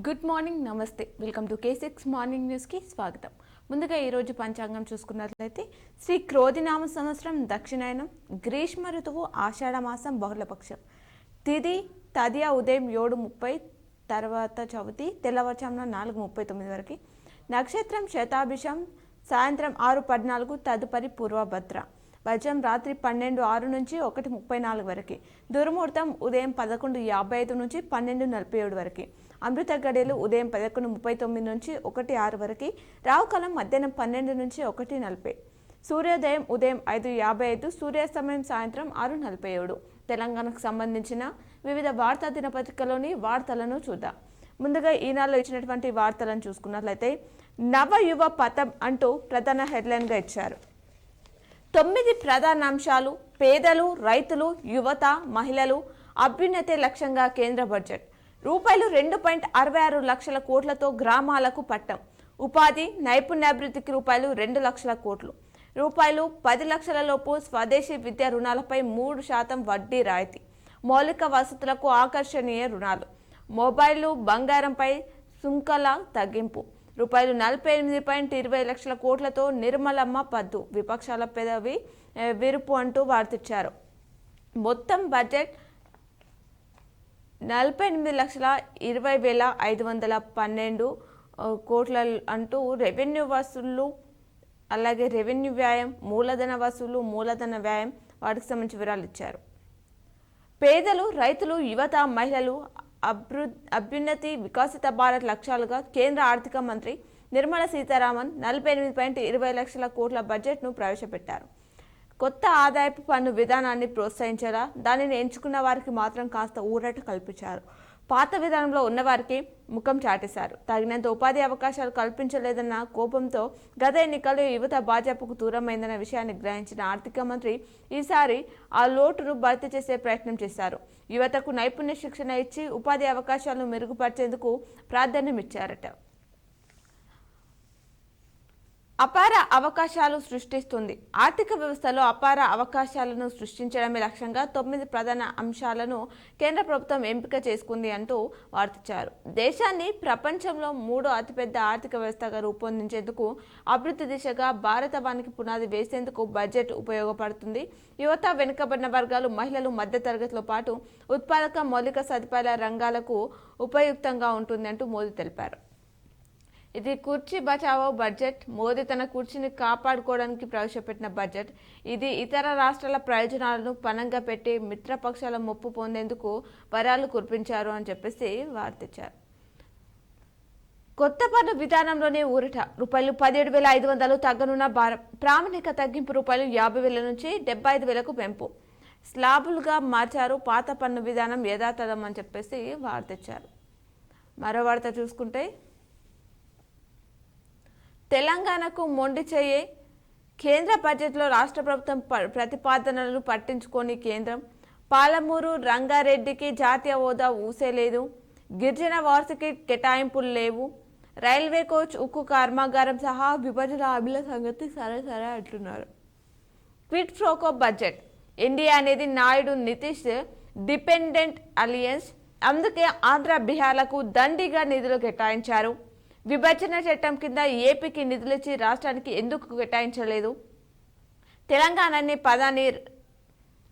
Good morning, నమస్తే. Welcome to K6 morning న్యూస్కి స్వాగతం. ముందుగా ఈరోజు పంచాంగం చూసుకున్నట్లయితే శ్రీ క్రోధినామ సంవత్సరం దక్షిణాయనం, గ్రీష్మ ఋతువు, ఆషాఢ మాసం, బహుళపక్షం, తిథి తదియ ఉదయం 7:30 తర్వాత చవితి తెల్లవారుజామున 4:39 వరకు, నక్షత్రం శతాభిషం సాయంత్రం 6:14 తదుపరి పూర్వభద్ర, వజ్రం రాత్రి 12:06 నుంచి 1:34 వరకు, దుర్ముహూర్తం ఉదయం 11:55 నుంచి 12:47 వరకు, అమృత గడియలు ఉదయం 11:39 నుంచి 1:06 వరకు, రావుకాలం మధ్యాహ్నం 12 నుంచి 1:40, సూర్యోదయం ఉదయం 5:55, సూర్యాస్తమయం సాయంత్రం 6:47. తెలంగాణకు సంబంధించిన వివిధ వార్తా దినపత్రికలోని వార్తలను చూద్దాం. ముందుగా ఈనాడులో ఇచ్చినటువంటి వార్తలను చూసుకున్నట్లయితే నవ యువ పథం అంటూ ప్రధాన హెడ్లైన్గా ఇచ్చారు. 9 ప్రధాన అంశాలు: పేదలు, రైతులు, యువత, మహిళలు అభ్యున్నతే లక్ష్యంగా కేంద్ర బడ్జెట్. రూపాయలు 2.66 లక్షల కోట్లతో గ్రామాలకు పట్టం. ఉపాధి, నైపుణ్యాభివృద్ధికి రూపాయలు 2 లక్షల కోట్లు. రూపాయలు 10 లక్షల లోపు స్వదేశీ విద్యా రుణాలపై 3% వడ్డీ రాయితీ. మౌలిక వసతులకు ఆకర్షణీయ రుణాలు. మొబైలు, బంగారంపై సుంకల తగ్గింపు. రూపాయలు 48.20 లక్షల కోట్లతో నిర్మలమ్మ పద్దు. విపక్షాల పెదవి విరుపు అంటూ వార్తిచ్చారు. మొత్తం బడ్జెట్ 48,20,512 కోట్ల అంటూ రెవెన్యూ వసూళ్లు, అలాగే రెవెన్యూ వ్యయం, మూలధన వసూలు, మూలధన వ్యయం వాటికి సంబంధించి వివరాలు ఇచ్చారు. పేదలు, రైతులు, యువత, మహిళలు అభ్యున్నతి వికసిత భారత్ లక్ష్యాలుగా కేంద్ర ఆర్థిక మంత్రి నిర్మలా సీతారామన్ 48.20 లక్షల కోట్ల బడ్జెట్ను ప్రవేశపెట్టారు. కొత్త ఆదాయపు పన్ను విధానాన్ని ప్రోత్సహించేలా దానిని ఎంచుకున్న వారికి మాత్రం కాస్త ఊరట కల్పించారు. పాత విధానంలో ఉన్నవారికి ముఖం చాటేశారు. తగినంత ఉపాధి అవకాశాలు కల్పించలేదన్న కోపంతో గత ఎన్నికల్లో యువత భాజపాకు దూరమైందన్న విషయాన్ని గ్రహించిన ఆర్థిక మంత్రి ఈసారి ఆ లోటును భర్తీ చేసే ప్రయత్నం చేశారు. యువతకు నైపుణ్య శిక్షణ ఇచ్చి ఉపాధి అవకాశాలను మెరుగుపరిచేందుకు ప్రాధాన్యమిచ్చారట. అపార అవకాశాలు సృష్టిస్తుంది. ఆర్థిక వ్యవస్థలో అపార అవకాశాలను సృష్టించడమే లక్ష్యంగా 9 ప్రధాన అంశాలను కేంద్ర ప్రభుత్వం ఎంపిక చేసుకుంది అంటూ వార్తించారు. దేశాన్ని ప్రపంచంలో 3వ అతిపెద్ద ఆర్థిక వ్యవస్థగా రూపొందించేందుకు, అభివృద్ధి దిశగా భారతవానికి పునాది వేసేందుకు బడ్జెట్ ఉపయోగపడుతుంది. యువత, వెనుకబడిన వర్గాలు, మహిళలు, మధ్యతరగతితో పాటు ఉత్పాదక, మౌలిక సదుపాయాల రంగాలకు ఉపయుక్తంగా ఉంటుంది అంటూ మోదీ తెలిపారు. ఇది కుర్చీ బచావో బడ్జెట్. మోదీ తన కుర్చీని కాపాడుకోవడానికి ప్రవేశపెట్టిన బడ్జెట్ ఇది. ఇతర రాష్ట్రాల ప్రయోజనాలను పణంగా పెట్టి మిత్రపక్షాల మొప్పు పొందేందుకు వరాలు కురిపించారు అని చెప్పేసి వార్తించారు. కొత్త పన్ను విధానంలోనే ఊరట. రూపాయలు 17,500 తగ్గనున్న భారం. ప్రామాణిక తగ్గింపు రూపాయలు 50,000 నుంచి 75,000కు పెంపు. స్లాబులుగా మార్చారు. పాత పన్ను విధానం యథాతథం అని చెప్పేసి వార్తించారు. మరో వార్త చూసుకుంటే తెలంగాణకు మొండి చెయ్యే కేంద్ర బడ్జెట్లో రాష్ట్ర ప్రభుత్వం ప్రతిపాదనలను పట్టించుకొని కేంద్రం. పాలమూరు రంగారెడ్డికి జాతీయ హోదా ఊసేలేదు. గిరిజన వార్షికి కేటాయింపులు లేవు. రైల్వే కోచ్, ఉక్కు కర్మాగారం సహా విభజన హామీల సంగతి సరే అంటున్నారు. Quid pro quo budget. ఎన్డీఏ అనేది నాయుడు నితీష్ డిపెండెంట్ అలియన్స్. అందుకే ఆంధ్ర, బీహార్లకు దండిగా నిధులు కేటాయించారు. విభజన చట్టం కింద ఏపీకి నిధులిచ్చి రాష్ట్రానికి ఎందుకు కేటాయించలేదు? తెలంగాణని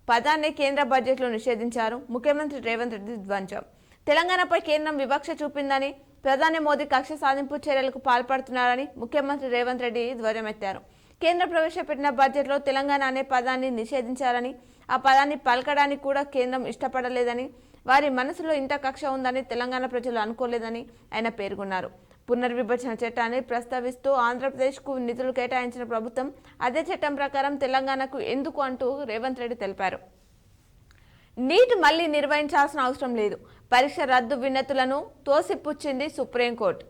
పదాన్ని కేంద్ర బడ్జెట్లో నిషేధించారు. ముఖ్యమంత్రి రేవంత్ రెడ్డి ధ్వంసం. తెలంగాణపై కేంద్రం వివక్ష చూపిందని, ప్రధాని మోదీ కక్ష సాధింపు చర్యలకు పాల్పడుతున్నారని ముఖ్యమంత్రి రేవంత్ రెడ్డి ధ్వజమెత్తారు. కేంద్రం ప్రవేశపెట్టిన బడ్జెట్లో తెలంగాణ అనే పదాన్ని నిషేధించారని, ఆ పదాన్ని పలకడానికి కూడా కేంద్రం ఇష్టపడలేదని, వారి మనసులో ఇంత కక్ష ఉందని తెలంగాణ ప్రజలు అనుకోలేదని ఆయన పేర్కొన్నారు. పునర్విభజన చట్టాన్ని ప్రస్తావిస్తూ ఆంధ్రప్రదేశ్కు నిధులు కేటాయించిన ప్రభుత్వం అదే చట్టం ప్రకారం తెలంగాణకు ఎందుకు అంటూ రేవంత్ రెడ్డి తెలిపారు. నీట్ మళ్లీ నిర్వహించాల్సిన అవసరం లేదు. పరీక్ష రద్దు వినతులను తోసిపుచ్చింది సుప్రీంకోర్టు.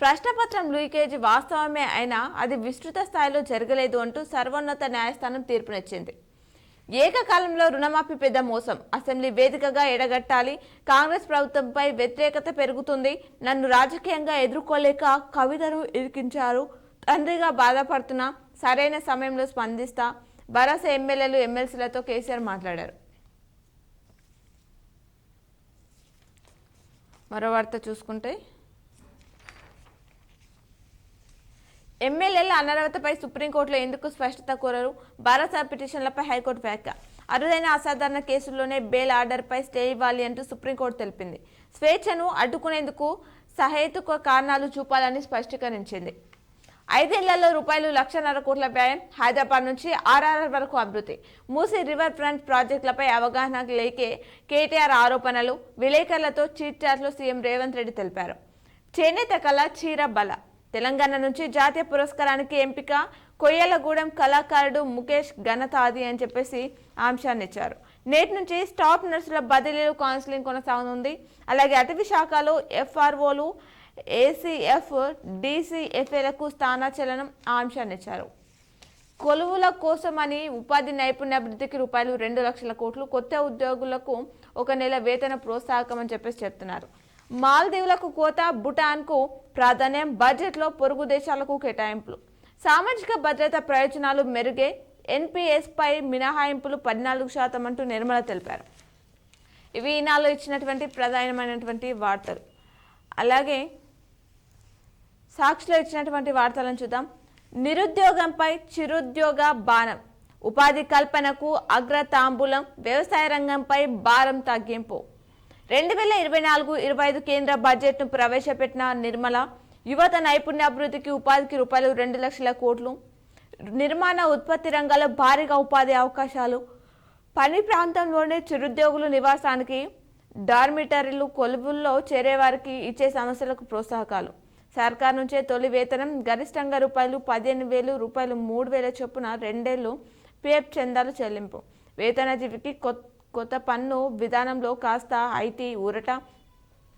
ప్రశ్నపత్రం లీకేజీ వాస్తవమే అయినా అది విస్తృత స్థాయిలో జరగలేదు అంటూ సర్వోన్నత న్యాయస్థానం తీర్పునిచ్చింది. ఏకకాలంలో రుణమాఫీ పెద్ద మోసం. అసెంబ్లీ వేదికగా ఎడగట్టాలి. కాంగ్రెస్ ప్రభుత్వంపై వ్యతిరేకత పెరుగుతుంది. నన్ను రాజకీయంగా ఎదుర్కోలేక కవితను ఇరికించారు. తండ్రిగా బాధపడుతున్నా. సరైన సమయంలో స్పందిస్తా. భరోసా ఎమ్మెల్యేలు, ఎమ్మెల్సీలతో కేసీఆర్ మాట్లాడారు. మరో వార్త చూసుకుంటే ఎమ్మెల్యేల అనర్హతపై సుప్రీంకోర్టులో ఎందుకు స్పష్టత కోరరు? భారత పిటిషన్లపై హైకోర్టు వ్యాఖ్య. అరుదైన అసాధారణ కేసుల్లోనే బెయిల్ ఆర్డర్పై స్టే ఇవ్వాలి అంటూ సుప్రీంకోర్టు తెలిపింది. స్వేచ్ఛను అడ్డుకునేందుకు సహేతుక కారణాలు చూపాలని స్పష్టీకరించింది. 5 ఏళ్లలో ₹1.5 కోట్ల వ్యయం. హైదరాబాద్ నుంచి ఆర్ఆర్ఆర్ వరకు అభివృద్ధి. మూసీ రివర్ ఫ్రంట్ ప్రాజెక్టులపై అవగాహన లేకే కేటీఆర్ ఆరోపణలు. విలేకరులతో చీట్ చాట్లో సీఎం రేవంత్ రెడ్డి తెలిపారు. చేనేత కళ చీర బల. తెలంగాణ నుంచి జాతీయ పురస్కారానికి ఎంపిక. కొయ్యలగూడెం కళాకారుడు ముఖేష్ ఘనత అది అని చెప్పేసి అంశాన్ని ఇచ్చారు. నేటి నుంచి స్టాఫ్ నర్సుల బదిలీలు కౌన్సిలింగ్ కొనసాగనుంది. అలాగే అటవీ శాఖలో ఎఫ్ఆర్ఓలు, ఏసీఎఫ్, డీసీఎఫ్ఏలకు స్థానాచలనం అంశాన్ని ఇచ్చారు. కొలువుల కోసమని ఉపాధి నైపుణ్యాభివృద్ధికి ₹2 లక్షల కోట్లు. కొత్త ఉద్యోగులకు 1 నెల వేతన ప్రోత్సాహకం అని చెప్పేసి చెప్తున్నారు. మాల్దీవులకు కోత, భూటాన్కు ప్రాధాన్యం. బడ్జెట్లో పొరుగు దేశాలకు కేటాయింపులు. సామాజిక భద్రత ప్రయోజనాలు మెరుగే. ఎన్పీఎస్పై మినహాయింపులు 14% అంటూ నిర్మల తెలిపారు. ఇవి ఈనాలో ఇచ్చినటువంటి ప్రధానమైనటువంటి వార్తలు. అలాగే సాక్షిలో ఇచ్చినటువంటి వార్తలను చూద్దాం. నిరుద్యోగంపై చిరుద్యోగ బాణం. ఉపాధి కల్పనకు అగ్రతాంబూలం. వ్యవసాయ రంగంపై భారం తగ్గింపు. 2024-25 కేంద్ర బడ్జెట్ను ప్రవేశపెట్టిన నిర్మల. యువత నైపుణ్యాభివృద్ధికి ఉపాధికి ₹2 లక్షల కోట్లు. నిర్మాణ ఉత్పత్తి రంగాల్లో భారీగా ఉపాధి అవకాశాలు. పని ప్రాంతంలోనే చిరుద్యోగులు నివాసానికి డార్మిటరీలు. కొలువుల్లో చేరేవారికి ఇచ్చే సమస్యలకు ప్రోత్సాహకాలు. సర్కార్ నుంచే తొలి వేతనం. గరిష్టంగా ₹15,000, ₹3,000 చొప్పున 2 ఏళ్లు పీఎఫ్ చందాలు చెల్లింపు. వేతనజీవికి కొత్త పన్ను విధానంలో కాస్త ఐటీ ఊరట.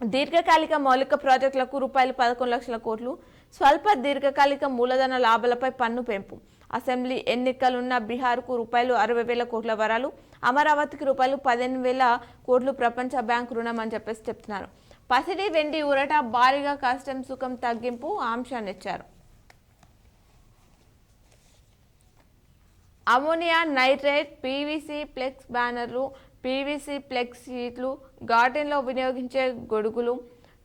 దీర్ఘకాలిక మౌలిక ప్రాజెక్టులకు ₹11 లక్షల కోట్లు. స్వల్ప దీర్ఘకాలిక మూలధన లాభాలపై పన్ను పెంపు. అసెంబ్లీ ఎన్నికలున్న బీహార్కు ₹60,000 కోట్ల వరాలు. అమరావతికి ₹15,000 కోట్లు ప్రపంచ బ్యాంకు రుణం అని చెప్పేసి చెప్తున్నారు. పసిడి వెండి ఊరట. భారీగా కష్టం సుఖం తగ్గింపు అంశాన్ని ఇచ్చారు. అమోనియా నైట్రేట్, పీవీసీ ఫ్లెక్స్ బ్యానర్లు, పీవీసీ ఫ్లెక్స్ షీట్లు, గార్డెన్లో వినియోగించే గొడుగులు,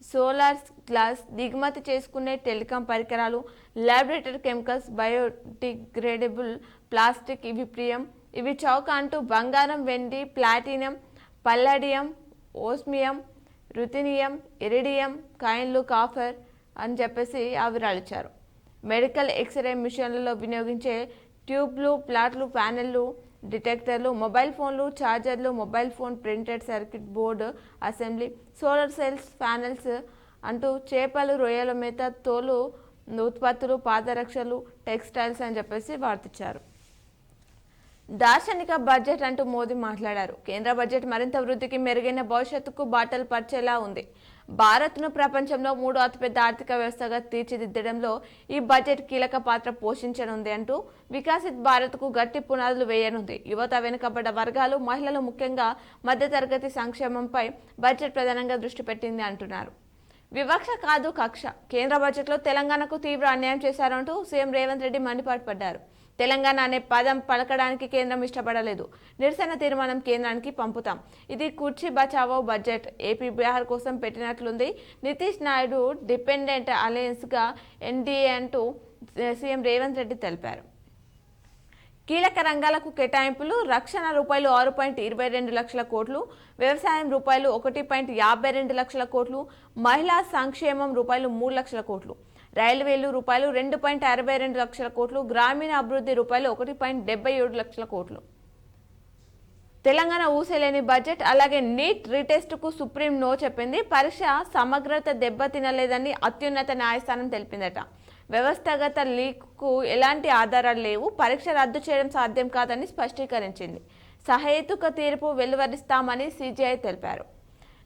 సోలార్ గ్లాస్, దిగుమతి చేసుకునే టెలికాం పరికరాలు, ల్యాబొరేటరీ కెమికల్స్, బయోడిగ్రేడబుల్ ప్లాస్టిక్ ఇవి ప్రియం, ఇవి చౌక అంటూ బంగారం, వెండి, ప్లాటినం, పల్లడియం, ఓస్మియం, రుథినియం, ఇరిడియం కాయిన్లు, కాఫర్ అని చెప్పేసి వివరాలిచ్చారు. మెడికల్ ఎక్స్రే మిషన్లలో వినియోగించే ట్యూబ్లు, ప్లాట్లు, ప్యానెళ్లు, డిటెక్టర్లు, మొబైల్ ఫోన్లు, ఛార్జర్లు, mobile phone printed circuit board assembly, solar cells, panels అంటూ చేపలు, రొయ్యల మేత, తోలు ఉత్పత్తులు, పాదరక్షలు, టెక్స్టైల్స్ అని చెప్పేసి వార్తిచ్చారు. దార్శనిక బడ్జెట్ అంటూ మోదీ మాట్లాడారు. కేంద్ర బడ్జెట్ మరింత వృద్ధికి, మెరుగైన భవిష్యత్తుకు బాటలు పరిచేలా ఉంది. భారత్ను ప్రపంచంలో 3వ అతిపెద్ద ఆర్థిక వ్యవస్థగా తీర్చిదిద్దడంలో ఈ బడ్జెట్ కీలక పాత్ర పోషించనుంది అంటూ వికసిత్ భారత్కు గట్టి పునాదులు వేయనుంది. యువత, వెనుకబడ్డ వర్గాలు, మహిళలు, ముఖ్యంగా మధ్యతరగతి సంక్షేమంపై బడ్జెట్ ప్రధానంగా దృష్టి పెట్టింది అంటున్నారు. వివక్ష కాదు కక్ష. కేంద్ర బడ్జెట్లో తెలంగాణకు తీవ్ర అన్యాయం చేశారంటూ సీఎం రేవంత్ రెడ్డి మండిపాటుపడ్డారు. తెలంగాణ అనే పదం పలకడానికి కేంద్రం ఇష్టపడలేదు. నిరసన తీర్మానం కేంద్రానికి పంపుతాం. ఇది కుర్చీ బచావో బడ్జెట్. ఏపీ, బీహార్ కోసం పెట్టినట్లుంది. నితీష్ నాయుడు డిపెండెంట్ అలయన్స్గా ఎన్డీఏ అంటూ సీఎం రేవంత్ రెడ్డి తెలిపారు. కీలక రంగాలకు కేటాయింపులు. రక్షణ ₹6.22 లక్షల కోట్లు. వ్యవసాయం ₹1.52 లక్షల కోట్లు. మహిళా సంక్షేమం ₹3 లక్షల కోట్లు. రైల్వేలు ₹2.62 లక్షల కోట్లు. గ్రామీణ అభివృద్ధి ₹1.77 లక్షల కోట్లు. తెలంగాణ ఊసేలేని బడ్జెట్. అలాగే నీట్ రీటెస్ట్కు సుప్రీం నో చెప్పింది. పరీక్ష సమగ్రత దెబ్బతినలేదని అత్యున్నత న్యాయస్థానం తెలిపిందట. వ్యవస్థగత లీక్కు ఎలాంటి ఆధారాలు లేవు. పరీక్ష రద్దు చేయడం సాధ్యం కాదని స్పష్టీకరించింది. సహేతుక తీర్పు వెలువరిస్తామని సీజీఐ తెలిపారు.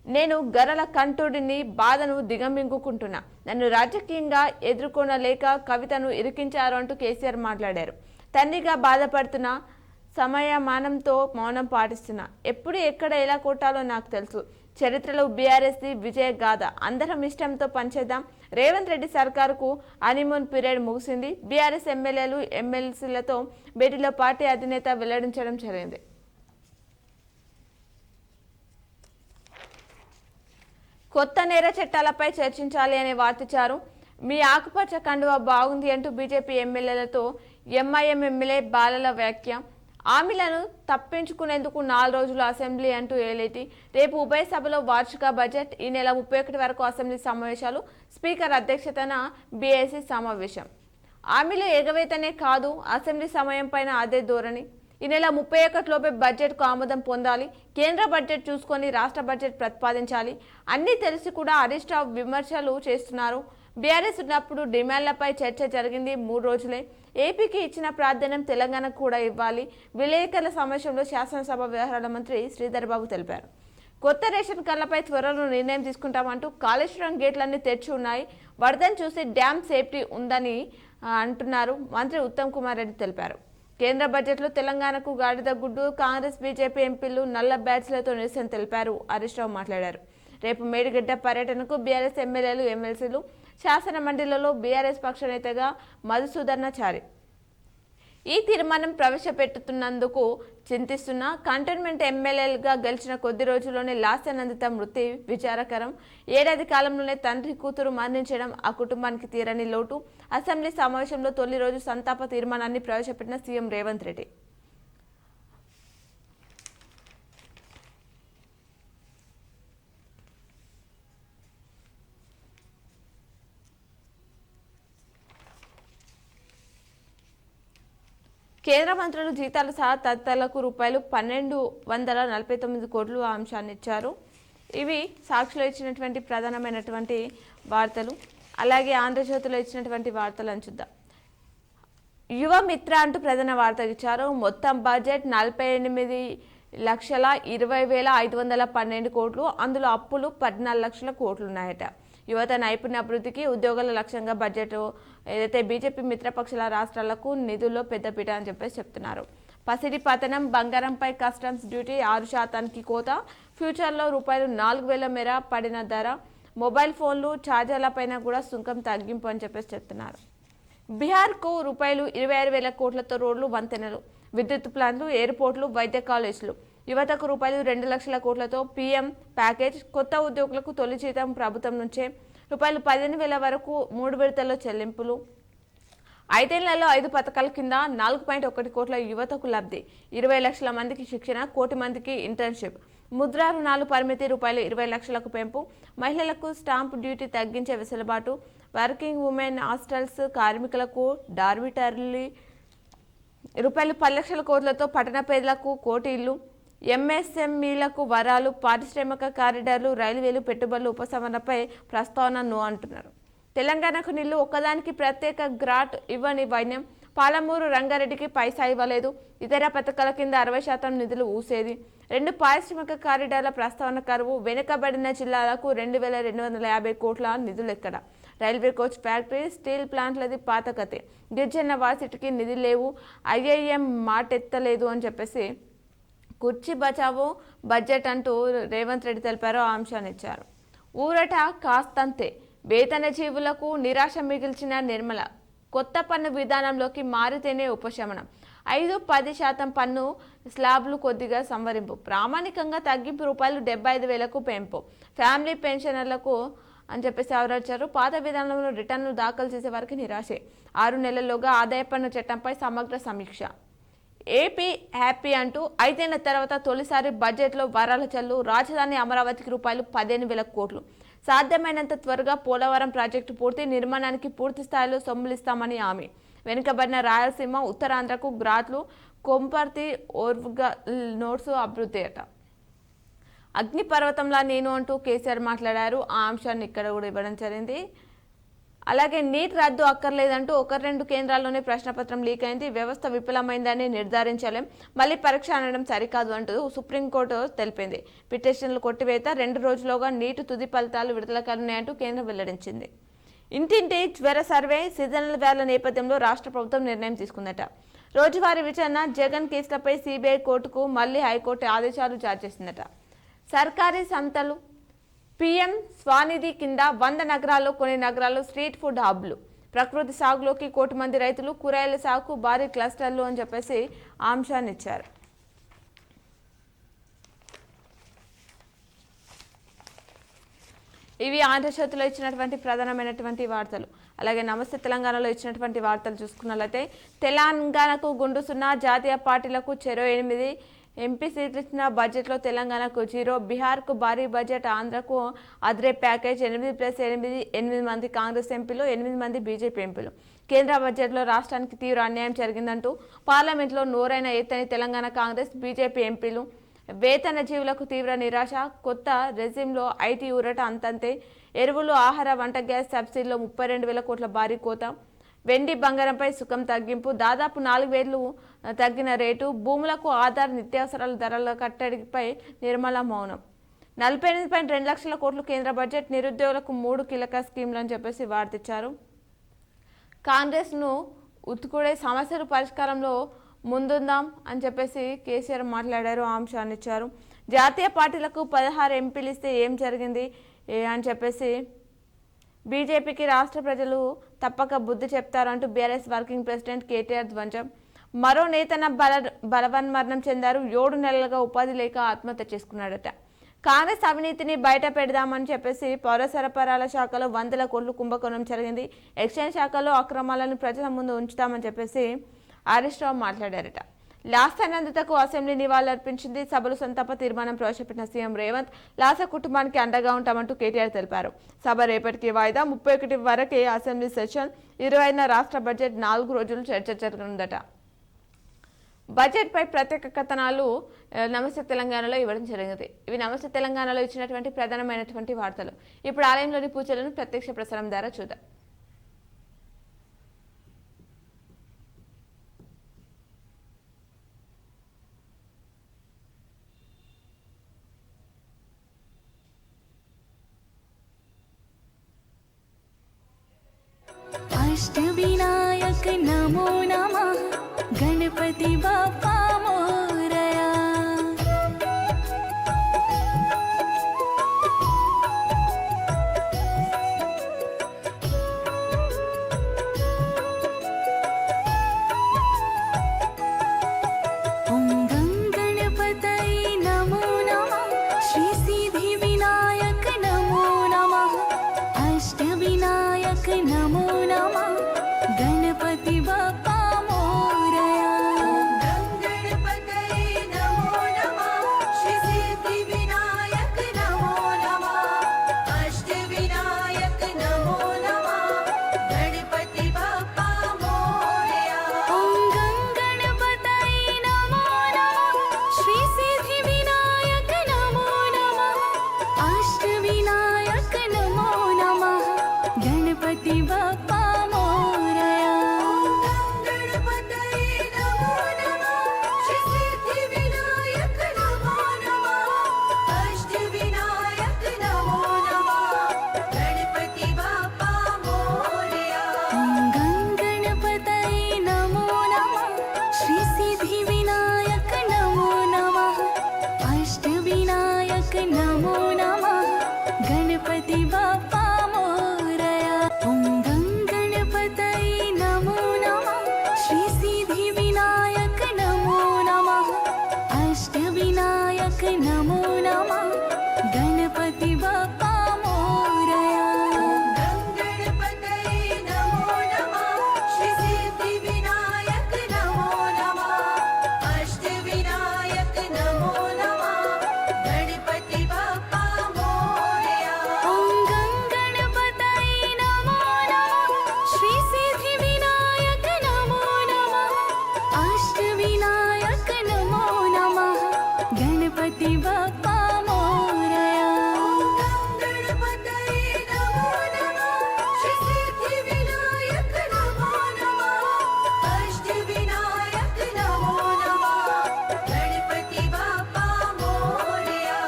నేను గరల కంఠుడిని, బాధను దిగమింగుకుంటున్నా. నన్ను రాజకీయంగా ఎదుర్కొనలేక కవితను ఇరికించారు అంటూ కేసీఆర్ మాట్లాడారు. తండ్రిగా బాధపడుతున్నా, సమయమానంతో మౌనం పాటిస్తున్నా. ఎప్పుడు ఎక్కడ ఎలా కొట్టాలో నాకు తెలుసు. చరిత్రలో బీఆర్ఎస్ది విజయ గాథ. అందరం ఇష్టంతో పనిచేద్దాం. రేవంత్ రెడ్డి సర్కారుకు హనీమూన్ పీరియడ్ ముగిసింది. బీఆర్ఎస్ ఎమ్మెల్యేలు, ఎమ్మెల్సీలతో భేటీలో పార్టీ అధినేత వెల్లడించడం జరిగింది. కొత్త నేర చట్టాలపై చర్చించాలి అనే వార్తిచ్చారు. మీ ఆకుపచ్చ కండువా బాగుంది అంటూ బీజేపీ ఎమ్మెల్యేలతో ఎంఐఎం ఎమ్మెల్యే బాలల వ్యాఖ్య. హామీలను తప్పించుకునేందుకు 4 రోజులు అసెంబ్లీ అంటూ ఏలేటి. రేపు ఉభయ సభలో వార్షిక బడ్జెట్. ఈ నెల 31 వరకు అసెంబ్లీ సమావేశాలు. స్పీకర్ అధ్యక్షతన బీఏసీ సమావేశం. హామీలు ఎగవేతనే కాదు, అసెంబ్లీ సమయం పైన అదే ధోరణి. ఈ నెల 31 లోపే బడ్జెట్కు ఆమోదం పొందాలి. కేంద్ర బడ్జెట్ చూసుకొని రాష్ట్ర బడ్జెట్ ప్రతిపాదించాలి. అన్నీ తెలిసి కూడా హరీష్ రావు విమర్శలు చేస్తున్నారు. బీఆర్ఎస్ ఉన్నప్పుడు డిమాండ్లపై చర్చ జరిగింది 3 రోజులే. ఏపీకి ఇచ్చిన ప్రాధాన్యం తెలంగాణకు కూడా ఇవ్వాలి. విలేకరుల సమావేశంలో శాసనసభ వ్యవహారాల మంత్రి శ్రీధర్ బాబు తెలిపారు. కొత్త రేషన్ కార్డులపై త్వరలో నిర్ణయం తీసుకుంటామంటూ కాళేశ్వరం గేట్లన్నీ తెరిచి ఉన్నాయి. వరదను చూసి డ్యామ్ సేఫ్టీ ఉందని అంటున్నారు మంత్రి ఉత్తమ్ కుమార్ రెడ్డి తెలిపారు. కేంద్ర బడ్జెట్లో తెలంగాణకు గాడిద గుడ్డు. కాంగ్రెస్ బీజేపీ ఎంపీలు నల్ల బ్యాచ్లతో నిరసన తెలిపారు. హరీష్ రావు మాట్లాడారు. రేపు మేడిగడ్డ పర్యటనకు బీఆర్ఎస్ ఎమ్మెల్యేలు ఎమ్మెల్సీలు. శాసన మండలిలో బీఆర్ఎస్ పక్ష నేతగా మధుసూదనాచారి ఈ తీర్మానం ప్రవేశపెట్టుతున్నందుకు చింతిస్తున్న. కంటోన్మెంట్ ఎమ్మెల్యేలుగా గెలిచిన కొద్ది రోజుల్లోనే లాస్యానందిత మృతి విచారకరం. ఏడాది కాలంలోనే తండ్రి కూతురు మరణించడం ఆ కుటుంబానికి తీరని లోటు. అసెంబ్లీ సమావేశంలో తొలి రోజు సంతాప తీర్మానాన్ని ప్రవేశపెట్టిన సీఎం రేవంత్ రెడ్డి. కేంద్ర మంత్రులు జీతాలు సహా తదితరులకు ₹1249 కోట్లు అంశాన్ని ఇచ్చారు. ఇవి సాక్షిలో ఇచ్చినటువంటి ప్రధానమైనటువంటి వార్తలు. అలాగే ఆంధ్రజ్యోతిలో ఇచ్చినటువంటి వార్తలను చూద్దాం. యువ మిత్ర అంటూ ప్రధాన వార్త ఇచ్చారు. మొత్తం బడ్జెట్ 48,20,512 కోట్లు. అందులో అప్పులు 14 లక్షల కోట్లు ఉన్నాయట. యువత నైపుణ్య అభివృద్ధికి ఉద్యోగాల లక్ష్యంగా బడ్జెట్ ఏదైతే బీజేపీ మిత్రపక్షాల రాష్ట్రాలకు నిధుల్లో పెద్దపీట అని చెప్పేసి చెప్తున్నారు. పసిడి పతనం, బంగారంపై కస్టమ్స్ డ్యూటీ 6% కోత, ఫ్యూచర్లో ₹4,000 మేర పడిన ధర, మొబైల్ ఫోన్లు ఛార్జర్లపైన కూడా సుంకం తగ్గింపు అని చెప్పేసి చెప్తున్నారు. బీహార్కు ₹26,000 కోట్లతో రోడ్లు, వంతెనలు, విద్యుత్ ప్లాంట్లు, ఎయిర్పోర్ట్లు, వైద్య కాలేజీలు. యువతకు ₹2 లక్షల కోట్లతో పీఎం ప్యాకేజ్. కొత్త ఉద్యోగులకు తొలి జీతం ప్రభుత్వం నుంచే. ₹15,000 వరకు 3 విడతల్లో చెల్లింపులు. 5 ఏళ్లలో 5 పథకాల కింద 4.1 కోట్ల యువతకు లబ్ధి. 20 లక్షల మందికి శిక్షణ, 1 కోటి మందికి ఇంటర్న్షిప్. ముద్రా రుణాలు పరిమితి ₹20 లక్షలకు పెంపు. మహిళలకు స్టాంప్ డ్యూటీ తగ్గించే వెసులుబాటు. వర్కింగ్ ఉమెన్ హాస్టల్స్ కార్మికులకు డార్మిటర్లీ. ₹10 లక్షల కోట్లతో పట్టణ పేదలకు 1 కోటి ఇల్లు. ఎంఎస్ఎంఈలకు వరాలు. పారిశ్రామిక కారిడార్లు, రైల్వేలు, పెట్టుబడులు ఉపశమనపై ప్రస్తావన నో అంటున్నారు. తెలంగాణకు నీళ్లు ఒక్కదానికి ప్రత్యేక గ్రాట్ ఇవ్వని వైన్యం. పాలమూరు రంగారెడ్డికి పైసా ఇవ్వలేదు. ఇతర పథకాల కింద 60% నిధులు ఊసేది. 2 పారిశ్రామిక కారిడార్ల ప్రస్తావన కరువు. వెనుకబడిన జిల్లాలకు 2,250 కోట్ల నిధులు ఎక్కడ? రైల్వే కోచ్ ఫ్యాక్టరీ, స్టీల్ ప్లాంట్లది పాత కథే. గిరిజన వాసిటీకి నిధులు లేవు. ఐఐఎం మాటెత్తలేదు అని చెప్పేసి కుర్చీ బచావో బడ్జెట్ అంటూ రేవంత్ రెడ్డి తెలిపారు. ఆ అంశాన్ని ఇచ్చారు. ఊరట కాస్తంతే. వేతన జీవులకు నిరాశ మిగిల్చిన నిర్మల. కొత్త పన్ను విధానంలోకి మారితేనే ఉపశమనం. 5-10% పన్ను స్లాబ్లు కొద్దిగా సంవరింపు. ప్రామాణికంగా తగ్గింపు. ₹75,000కు పెంపు. ఫ్యామిలీ పెన్షనర్లకు అని చెప్పేసి వివరించారు. పాత విధానంలో రిటర్నులు దాఖలు చేసే వారికి నిరాశే. 6 నెలల్లోగా ఆదాయ పన్ను చట్టంపై సమగ్ర సమీక్ష. ఏపీ హ్యాపీ అంటూ 5 ఏళ్ల తర్వాత తొలిసారి బడ్జెట్లో వరాల చల్లు. రాజధాని అమరావతికి ₹15,000 కోట్లు. సాధ్యమైనంత త్వరగా పోలవరం ప్రాజెక్టు పూర్తి. నిర్మాణానికి పూర్తి స్థాయిలో సొమ్ములిస్తామని హామీ. వెనుకబడిన రాయలసీమ, ఉత్తరాంధ్రకు గ్రాట్లు. కొంపర్తి ఓర్వుగా నోట్స్ అభివృద్ధి అట. అగ్నిపర్వతంలా నేను అంటూ కేసీఆర్ మాట్లాడారు. ఆ అంశాన్ని ఇక్కడ కూడా ఇవ్వడం జరిగింది. అలాగే నీట్ రద్దు అక్కర్లేదంటూ 1-2 కేంద్రాల్లోనే ప్రశ్నపత్రం లీక్ అయింది. వ్యవస్థ విఫలమైందని నిర్ధారించలేం. మళ్ళీ పరీక్ష అనడం సరికాదు అంటూ సుప్రీంకోర్టు తెలిపింది. పిటిషన్లు కొట్టివేత. 2 రోజుల్లోగా నీట్ తుది ఫలితాలు విడుదల కానున్నాయంటూ కేంద్రం వెల్లడించింది. ఇంటింటి జ్వర సర్వే. సీజనల్ వ్యాధుల నేపథ్యంలో రాష్ట్ర ప్రభుత్వం నిర్ణయం తీసుకుందట. రోజువారీ విచారణ. జగన్ కేసులపై సిబిఐ కోర్టుకు మళ్లీ హైకోర్టు ఆదేశాలు జారీ చేసిందట. సర్కారీ సంతలు. పీఎం స్వానిధి కింద 100 నగరాల్లో కొన్ని నగరాల్లో స్ట్రీట్ ఫుడ్ హబ్లు. ప్రకృతి సాగులోకి 1 కోటి మంది రైతులు. కూరగాయల సాగు భారీ క్లస్టర్లు అని చెప్పేసి అంశాన్ని ఇచ్చారు. ఇవి ఆంధ్రజ్యోతిలో ఇచ్చినటువంటి ప్రధానమైనటువంటి వార్తలు. అలాగే నమస్తే తెలంగాణలో ఇచ్చినటువంటి వార్తలు చూసుకున్నట్లయితే తెలంగాణకు గుండు సున్నా, జాతీయ పార్టీలకు చెరో 8 ఎంపీ సీట్లు ఇచ్చిన బడ్జెట్లో తెలంగాణకు 0, బీహార్కు భారీ బడ్జెట్, ఆంధ్రకు అద్రే ప్యాకేజ్ 8+8 మంది కాంగ్రెస్ ఎంపీలు, 8 మంది బీజేపీ ఎంపీలు. కేంద్ర బడ్జెట్లో రాష్ట్రానికి తీవ్ర అన్యాయం జరిగిందంటూ పార్లమెంట్లో నోరైన ఎత్తని తెలంగాణ కాంగ్రెస్, బీజేపీ ఎంపీలు. వేతన జీవులకు తీవ్ర నిరాశ, కొత్త రెజిమ్లో ఐటీ ఊరట అంతంతే, ఎరువులు, ఆహార, వంట గ్యాస్ సబ్సిడీలో 32,000 కోట్ల భారీ కోత, వెండి బంగారంపై సుఖం తగ్గింపు, దాదాపు 4,000 తగ్గిన రేటు, భూములకు ఆధార్, నిత్యావసరాల ధరల కట్టడిపై నిర్మల మౌనం. 48.2 లక్షల కోట్లు కేంద్ర బడ్జెట్, నిరుద్యోగులకు 3 కీలక స్కీమ్లు అని చెప్పేసి వార్తిచ్చారు. కాంగ్రెస్ను ఉత్తుకుడే సమస్యల పరిష్కారంలో ముందుందాం అని చెప్పేసి కేసీఆర్ మాట్లాడారు. ఆ అంశాన్ని ఇచ్చారు. జాతీయ పార్టీలకు 16 ఎంపీలు ఇస్తే ఏం జరిగింది అని చెప్పేసి బీజేపీకి రాష్ట్ర ప్రజలు తప్పక బుద్ధి చెప్తారంటూ బీఆర్ఎస్ వర్కింగ్ ప్రెసిడెంట్ కేటీఆర్ ధ్వంజం. మరో నేతన బలవన్మరణం చెందారు. 7 నెలలుగా ఉపాధి లేక ఆత్మహత్య చేసుకున్నాడట. కాంగ్రెస్ అవినీతిని బయట పెడదామని చెప్పేసి పౌర సరఫరాల శాఖలో 100 కోట్లు కుంభకోణం జరిగింది. ఎక్స్చేంజ్ శాఖలో అక్రమాలను ప్రజల ముందు ఉంచుతామని చెప్పేసి హరీష్ రావు మాట్లాడారట. Lhasa నందితకు assembly నివాళులర్పించింది. సభలు సంతాప తీర్మానం ప్రవేశపెట్టిన సీఎం రేవంత్ లాస కుటుంబానికి అండగా ఉంటామంటూ కేటీఆర్ తెలిపారు. సభ రేపటికి వాయిదా, 31 వరకే అసెంబ్లీ సెషన్, 25న రాష్ట్ర బడ్జెట్, 4 రోజులు చర్చ జరగనుందట. బడ్జెట్పై ప్రత్యేక కథనాలు నమస్తే తెలంగాణలో ఇవ్వడం జరిగింది. ఇవి నమస్తే తెలంగాణలో ఇచ్చినటువంటి ప్రధానమైనటువంటి వార్తలు. ఇప్పుడు ఆలయంలోని పూజలను ప్రత్యక్ష ప్రసారం ద్వారా చూద్దాం. अष्टविनायक नमो नमः, गणपति बाप्पा मोरया. ओम गं गणपतये नमो नमः, श्री सिद्धि विनायक नमो नमः, अष्टविनायक नमो नमः, गणपति बाप्पा मोरया. गणपतये नमो नमः, श्री सिद्धि विनायक नमो नमः, अष्टविनायक नमो नमः, गणपति बाप्पा मोरया. ओम गं गणपतये नमो नमः, श्री सिद्धि विनायक नमो नमः, अष्टविनायक नमो नमः, गणपति बाप्पा मोरया. गणपतये नमो नमः, श्री सिद्धि विनायक नमो नमः, अष्टविनायक नमो नमः, गणपति बाप्पा मोरया. गं गणपतये नमो नमः, श्री सिद्धि विनायक नमो नमः, अष्टविनायक नमो नमः, गणपति बाप्पा मोरया. ओम गं गणपतये नमो नमः, श्री सिद्धि विनायक नमो नमः, अष्टविनायक नमो नमः, गणपति बाप्पा मोरया. गं गणपतये नमो नमः, श्री सिद्धि विनायक नमो नमः, अष्टविनायक नमो नमः, गणपति बाप्पा मोरया. ओम गं गणपतये नमो नमः, श्री सिद्धि विनायक नमो नमः, अष्टविनायक नमो नमः, गणपति बाप्पा मोरया. गणपतये नमो नमः, श्री सिद्धि विनायक नमो नमः, अष्टविनायक नमो नमः, गणपति बाप्पा मोरया.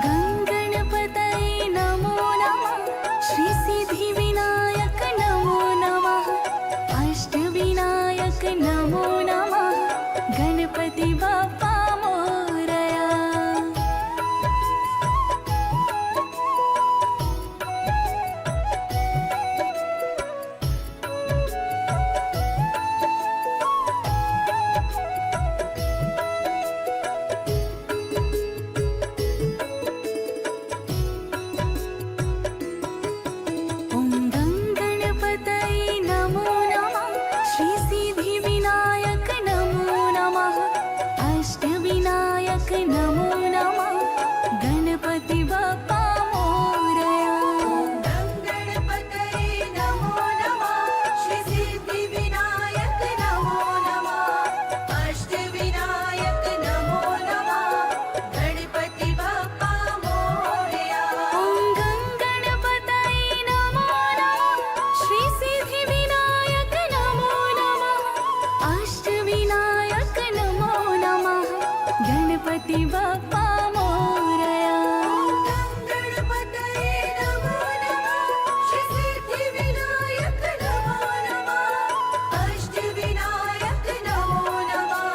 गं गणपतये नमो नमः, श्री सिद्धि विनायक नमो नमः, अष्टविनायक नमो नमः, गणपति बाप्पा मोरया. ओम गं गणपतये अष्टविनायक नमो नमः गणपति बाप्पा मोरया। गणपतये नमो नमः श्री सिद्धिविनायक नमो नमः अष्टविनायक नमो नमः गणपति बाप्पा मोरया। ॐ गणपतये नमो नमः श्री सिद्धिविनायक नमो नमः अष्टविनायक नमो नमः गणपति बाप्पा मोरया। गणपतये नमो नमः श्री सिद्धिविनायक नमो नमः अष्टविनायक नमो नमः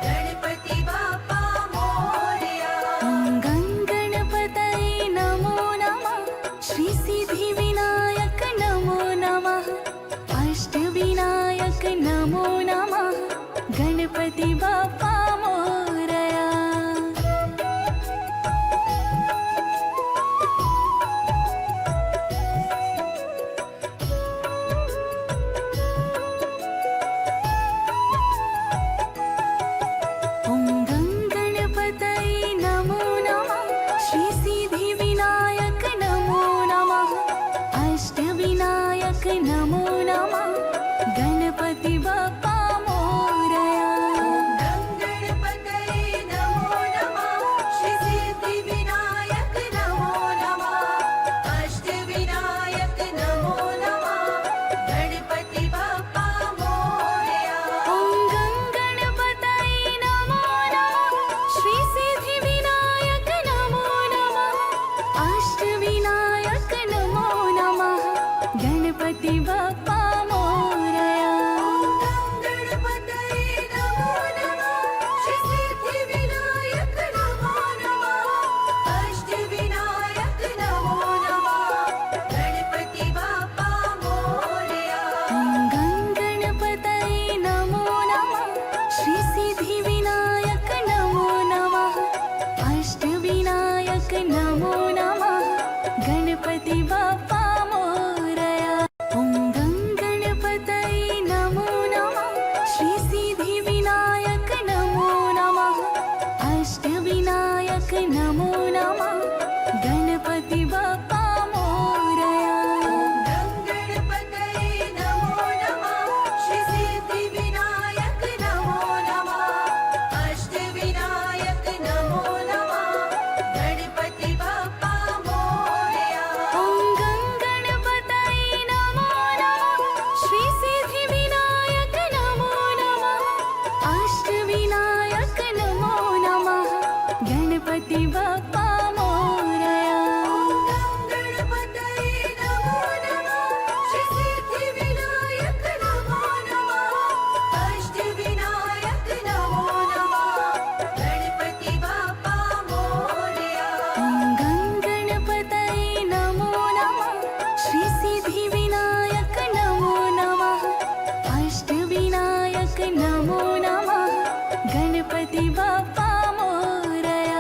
गणपति बाप्पा मोरया। ॐ गणपतये नमो नमः श्री सिद्धिविनायक नमो नमः अष्टविनायक नमो नमः गणपति बाप्पा मोरया। ॐ गणपतये नमो नमः श्री सिद्धिविनायक नमो नमः अष्टविनायक नमो नमः गणपति बाप्पा मोरया। गणपतये नमो नमः श्री सिद्धिविनायक नमो नमः अष्टविनायक नमो नमः गणपति बाप्पा मोरया। ॐ गणपतये नमो नमः श्री सिद्धिविनायक नमो नमः अष्टविनायक नमो नमः गणपति बाप्पा मोरया। गणपतये नमो नमः श्री सिद्धिविनायक नमो नमः अष्टविनायक नमो नमः गणपति बाप्पा मोरया। ॐ गणपतये नमो नमः श्री सिद्धिविनायक नमो नमः अष्टविनायक नमो नमः गणपति बाप्पा मोरया। ॐ गणपतये नमो नमः श्री सिद्धिविनायक नमो नमः अष्टविनायक नमो नमः गणपति बाप्पा मोरया। गणपतये नमो नमः श्री सिद्धिविनायक नमो नमः अष्टविनायक नमो नमः गणपति बाप्पा मोरया। ॐ गणपतये नमो नमः श्री सिद्धिविनायक नमो नमः अष्टविनायक नमो नमः गणपति बाप्पा मोरया। गणपतये नमो नमः श्री सिद्धिविनायक नमो नमः अष्टविनायक नमो नमः गणपति बाप्पा मोरया। ॐ गणपतये नमो नमः श्री सिद्धिविनायक नमो नमः अष्टविनायक नमो नमः गणपति बाप्पा मोरया।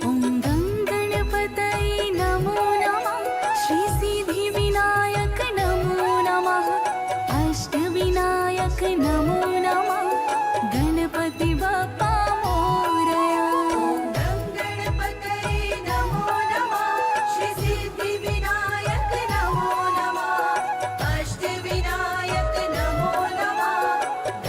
ॐ गणपतये नमो नमः श्री सिद्धिविनायक नमो नमः अष्टविनायक नमो नमः गणपति बाप्पा मोरया। गणपतये नमो नमः श्री सिद्धिविनायक नमो नमः अष्टविनायक नमो नमः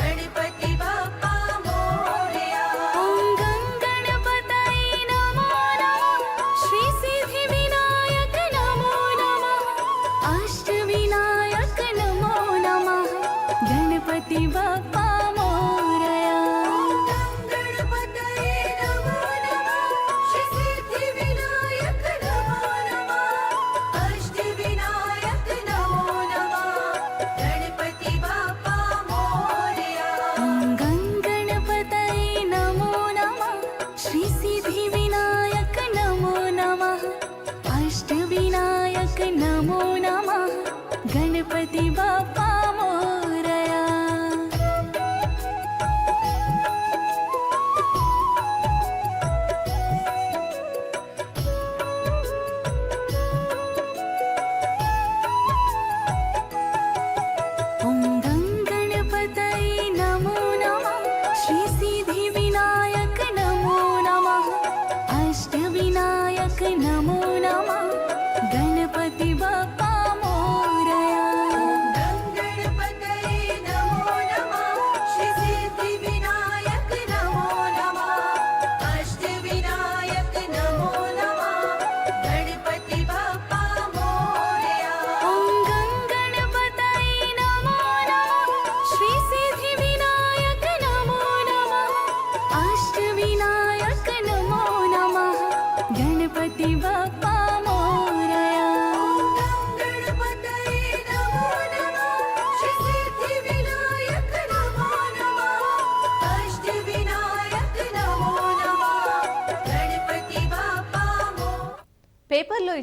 गणपति बाप्पा मोरया। ॐ गणपतये नमो नमः श्री सिद्धिविनायक नमो नमः अष्टविनायक नमो नमः गणपति बाप्पा मोरया। गणपतये नमो नमः श्री सिद्धिविनायक नमो नमः अष्टविनायक नमो नमः गणपति बाप्पा मोरया। ॐ गणपतये नमो नमः श्री सिद्धिविनायक नमो नमः अष्टविनायक नमो नमः गणपति बाप्पा मोरया।